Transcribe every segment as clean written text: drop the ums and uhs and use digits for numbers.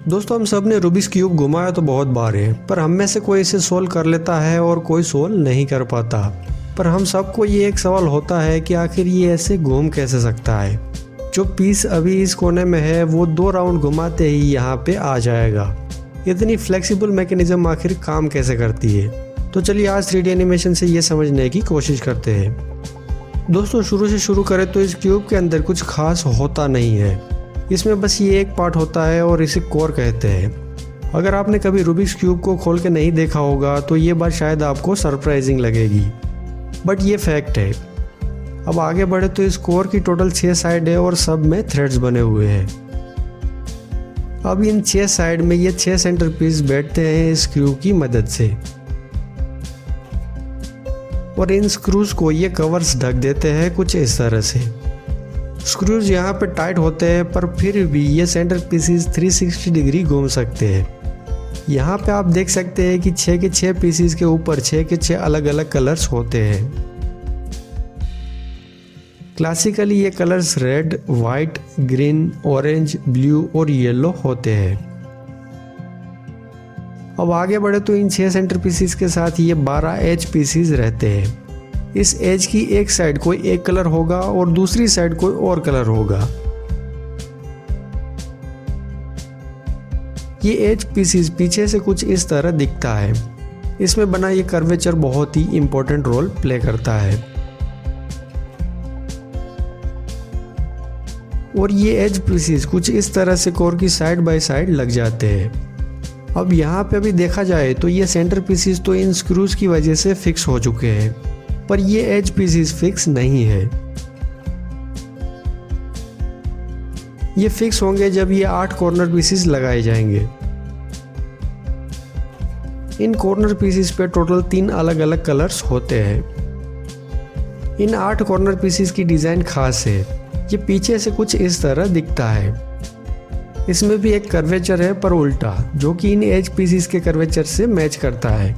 दोस्तों, हम सब ने रूबिक्स क्यूब घुमाया तो बहुत बार है, पर हम में से कोई इसे सोल्व कर लेता है और कोई सोल्व नहीं कर पाता। पर हम सबको ये एक सवाल होता है कि आखिर ये ऐसे घूम कैसे सकता है। जो पीस अभी इस कोने में है वो 2 राउंड घुमाते ही यहाँ पे आ जाएगा। इतनी फ्लेक्सिबल मैकेनिज्म आखिर काम कैसे करती है। तो चलिए आज 3D एनिमेशन से ये समझने की कोशिश करते हैं। दोस्तों, शुरू से शुरू करें तो इस क्यूब के अंदर कुछ खास होता नहीं है। इसमें बस ये एक पार्ट होता है और इसे कोर कहते हैं। अगर आपने कभी रूबिक्स क्यूब को खोल के नहीं देखा होगा तो ये बात शायद आपको सरप्राइजिंग लगेगी, बट ये फैक्ट है। अब आगे बढ़े तो इस कोर की टोटल 6 साइड है और सब में थ्रेड्स बने हुए हैं। अब इन 6 साइड में ये 6 सेंटर पीस बैठते हैं इस स्क्रू की मदद से, और इन स्क्रूज को ये कवर्स ढक देते हैं कुछ इस तरह से। स्क्रूज यहाँ पे टाइट होते हैं, पर फिर भी ये सेंटर पीसीज 360 डिग्री घूम सकते हैं। यहाँ पे आप देख सकते हैं कि 6 के 6 पीसीज के ऊपर 6 के 6 अलग अलग कलर्स होते हैं। क्लासिकली ये colours red, white, green, orange, blue और येलो होते हैं। अब आगे बढ़े तो इन 6 सेंटर पीसीज के साथ ये 12 एज पीसीज रहते हैं। इस एज की एक साइड कोई एक कलर होगा और दूसरी साइड कोई और कलर होगा। ये एज पीसीज पीछे से कुछ इस तरह दिखता है। इसमें बना ये कर्वेचर बहुत ही इंपॉर्टेंट रोल प्ले करता है। और ये एज पीसीज कुछ इस तरह से कोर की साइड बाय साइड लग जाते हैं। अब यहाँ पे अभी देखा जाए तो ये सेंटर पीसीज तो इन स्क्रूज की वजह से फिक्स हो चुके हैं, पर ये एज पीसीज फिक्स नहीं है। ये फिक्स होंगे जब ये 8 कॉर्नर पीसीज लगाए जाएंगे। इन कॉर्नर पीसीज पे टोटल 3 अलग अलग कलर्स होते हैं। इन 8 कॉर्नर पीसीज की डिजाइन खास है। ये पीछे से कुछ इस तरह दिखता है। इसमें भी एक कर्वेचर है, पर उल्टा, जो कि इन एज पीसीज के कर्वेचर से मैच करता है।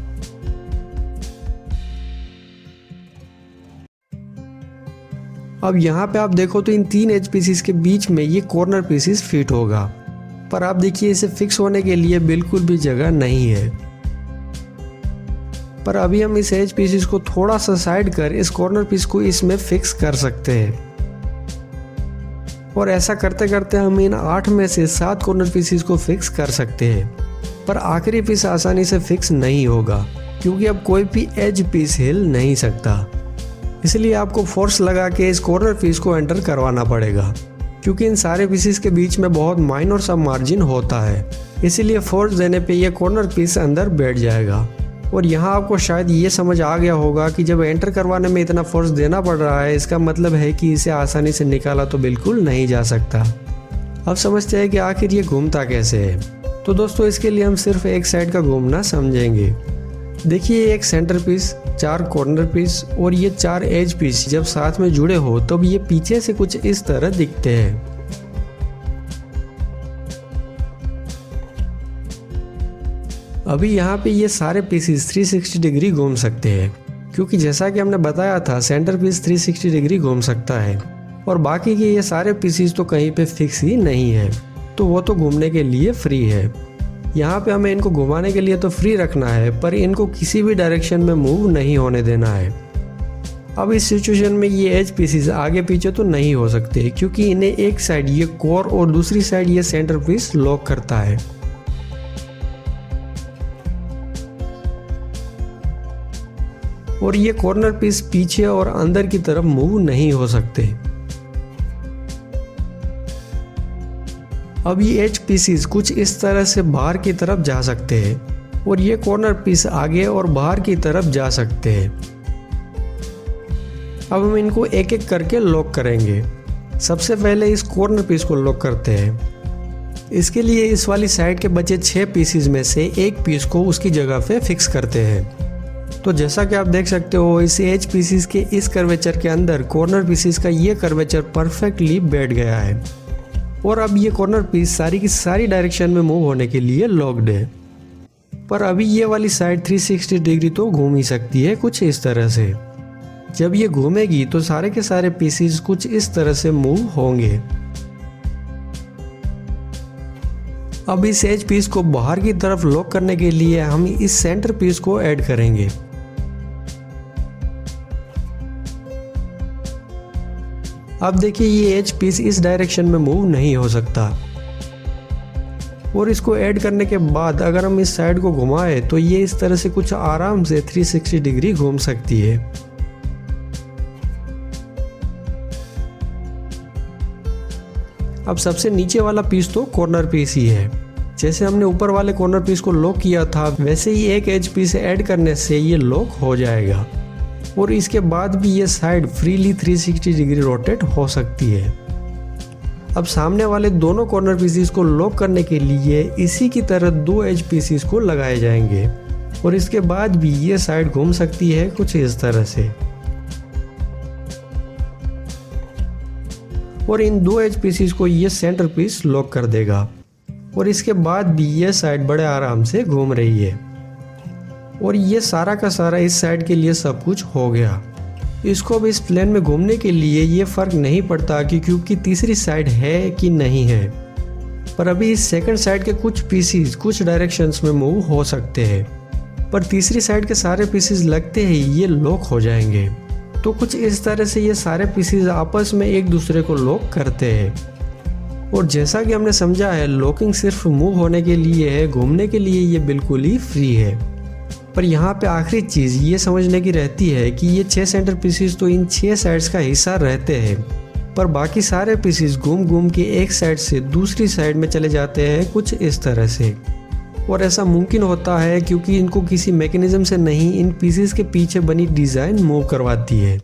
अब यहाँ पे आप देखो तो इन 3 एज पीसीज के बीच में ये कॉर्नर पीसीज फिट होगा, पर आप देखिए इसे फिक्स होने के लिए बिल्कुल भी जगह नहीं है। पर अभी हम इस एज पीसीज को थोड़ा सा साइड कर इस कॉर्नर पीस को इसमें फिक्स कर सकते हैं। और ऐसा करते करते हम इन 8 में से 7 कॉर्नर पीसीज को फिक्स कर सकते हैं। पर आखिरी पीस आसानी से फिक्स नहीं होगा, क्योंकि अब कोई भी एज पीस हिल नहीं सकता। इसलिए आपको फोर्स लगा के इस कॉर्नर पीस को एंटर करवाना पड़ेगा, क्योंकि इन सारे पीसेस के बीच में बहुत माइनर सा मार्जिन होता है। इसीलिए फोर्स देने पे ये कॉर्नर पीस अंदर बैठ जाएगा। और यहाँ आपको शायद ये समझ आ गया होगा कि जब एंटर करवाने में इतना फोर्स देना पड़ रहा है, इसका मतलब है कि इसे आसानी से निकाला तो बिल्कुल नहीं जा सकता। अब समझते हैं कि आखिर ये घूमता कैसे है। तो दोस्तों, इसके लिए हम सिर्फ एक साइड का घूमना समझेंगे। देखिए, एक सेंटर पीस, 4 कॉर्नर पीस और ये 4 एज पीस जब साथ में जुड़े हो तब ये पीछे से कुछ इस तरह दिखते हैं। अभी यहाँ पे ये सारे पीसेस 360 डिग्री घूम सकते हैं, क्योंकि जैसा कि हमने बताया था सेंटर पीस 360 डिग्री घूम सकता है, और बाकी के ये सारे पीसेस तो कहीं पे फिक्स ही नहीं है, तो वो तो घूमने के लिए फ्री है। यहाँ पे हमें इनको घुमाने के लिए तो फ्री रखना है, पर इनको किसी भी डायरेक्शन में मूव नहीं होने देना है। अब इस सिचुएशन में ये एज पीसेस आगे पीछे तो नहीं हो सकते, क्योंकि इन्हें एक साइड ये कोर और दूसरी साइड ये सेंटर पीस लॉक करता है। और ये कॉर्नर पीस पीछे और अंदर की तरफ मूव नहीं हो सकते। अब ये एज पीसीज कुछ इस तरह से बाहर की तरफ जा सकते हैं, और ये कॉर्नर पीस आगे और बाहर की तरफ जा सकते हैं। अब हम इनको एक एक करके लॉक करेंगे। सबसे पहले इस कॉर्नर पीस को लॉक करते हैं। इसके लिए इस वाली साइड के बचे 6 पीसीज में से एक पीस को उसकी जगह पे फिक्स करते हैं। तो जैसा कि आप देख सकते हो, इस एज पीसीज के इस कर्वेचर के अंदर कॉर्नर पीसीज का ये कर्वेचर परफेक्टली बैठ गया है, और अब ये कॉर्नर पीस सारी की सारी डायरेक्शन में मूव होने के लिए लॉक्ड है। पर अभी ये वाली साइड 360 डिग्री तो घूम ही सकती है कुछ इस तरह से। जब ये घूमेगी तो सारे के सारे पीसेस कुछ इस तरह से मूव होंगे। अब इस एज पीस को बाहर की तरफ लॉक करने के लिए हम इस सेंटर पीस को ऐड करेंगे। अब देखिए ये एज पीस इस डायरेक्शन में मूव नहीं हो सकता, और इसको ऐड करने के बाद अगर हम इस साइड को घुमाएं तो ये इस तरह से कुछ आराम से 360 डिग्री घूम सकती है। अब सबसे नीचे वाला पीस तो कॉर्नर पीस ही है। जैसे हमने ऊपर वाले कॉर्नर पीस को लॉक किया था वैसे ही एक एज पीस ऐड करने से ये लॉक हो जाएगा, और इसके बाद भी ये साइड फ्रीली 360 डिग्री रोटेट हो सकती है। अब सामने वाले दोनों कॉर्नर पीसीस को लॉक करने के लिए इसी की तरह 2 एज पीसीस को लगाए जाएंगे, और इसके बाद भी ये साइड घूम सकती है कुछ इस तरह से। और इन 2 एज पीसीस को ये सेंटर पीस लॉक कर देगा, और इसके बाद भी ये साइड बड़े आराम से घूम रही है। और ये सारा का सारा इस साइड के लिए सब कुछ हो गया। इसको अब इस प्लेन में घूमने के लिए ये फर्क नहीं पड़ता कि क्यूब की तीसरी साइड है कि नहीं है, पर अभी इस सेकंड साइड के कुछ पीसीस कुछ डायरेक्शंस में मूव हो सकते हैं, पर तीसरी साइड के सारे पीसीस लगते ही ये लॉक हो जाएंगे। तो कुछ इस तरह से ये सारे पीसीस आपस में एक दूसरे को लॉक करते हैं। और जैसा कि हमने समझा है, लॉकिंग सिर्फ मूव होने के लिए है, घूमने के लिए ये बिल्कुल ही फ्री है। पर यहाँ पे आखिरी चीज़ ये समझने की रहती है कि ये 6 सेंटर पीसीस तो इन 6 साइड्स का हिस्सा रहते हैं, पर बाकी सारे पीसीस घूम घूम के एक साइड से दूसरी साइड में चले जाते हैं कुछ इस तरह से। और ऐसा मुमकिन होता है क्योंकि इनको किसी मैकेनिज्म से नहीं, इन पीसीस के पीछे बनी डिज़ाइन मूव करवाती है।